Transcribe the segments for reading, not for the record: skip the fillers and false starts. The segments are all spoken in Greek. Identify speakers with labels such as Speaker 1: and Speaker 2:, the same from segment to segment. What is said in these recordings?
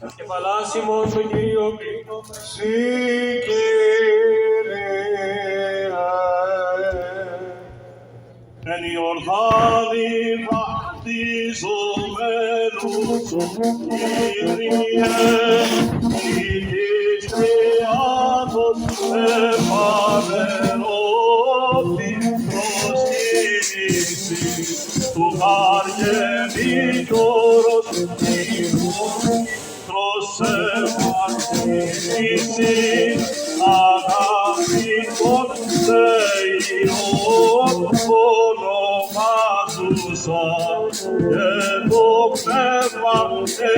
Speaker 1: Και παλάσιμον το Κύριο κλείνομαι.
Speaker 2: Συ Κύριε,
Speaker 1: Εν Ιορδάνη βαπτιζομένους, Κύριε, της Τριάδος επανερώθη προσκύνηση του αργενήτωρος προς εμαρτύρηση αγάπητον σε Υιόν ονομάζουσα και το πνεύμα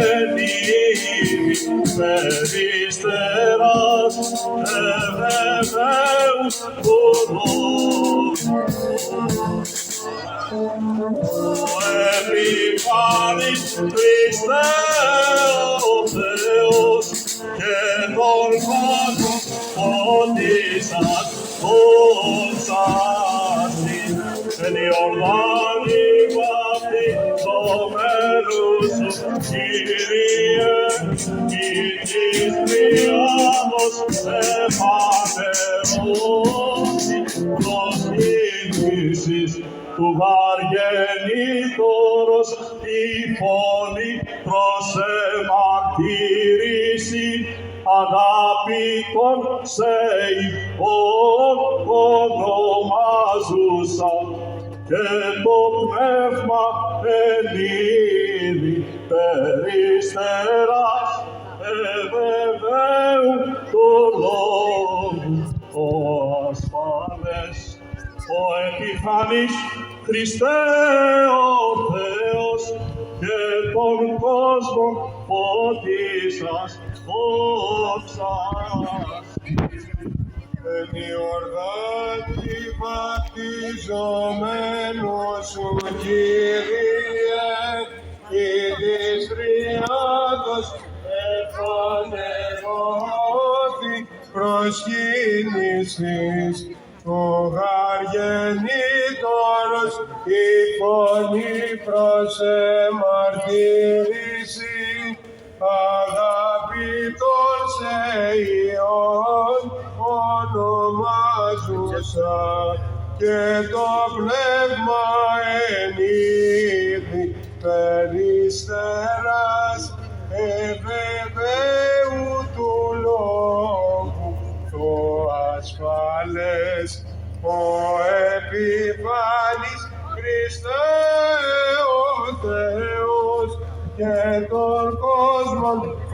Speaker 1: ενήμη περιστεράς ευεβαίους οδόν. Επιφάνης Χριστέ ο Θεός και τον κόσμο φωτίσας δόξασι εν Ιορδάνη βαπτιζομένους σου Κύριε ή της Τριάδος επανερώθη προσκύνησης του αργενήτωρος η φωνή προς εμαρτύρηση αγάπητον σε Υιόν ονομάζουσα και το πνεύμα ενίδη περιστεράς ευεβαίου του λόγου ο ασφαλές. Ο επιφανής Χριστέ ο Θεός και τον κόσμο φωτίσας δόξας.
Speaker 2: εν Ιορδάνη βαπτιζομένος σου Κύριε, ή της Τριάδος επανερώθη προσκύνησης ο αργενήτωρος η φωνή προς εμαρτύρηση αγάπητον σε Υιόν ονομάζουσα και το πνεύμα ενίδη περιστεράς ευεβαίου του λόγου το ασφαλές. Ο επιφανής Χριστέ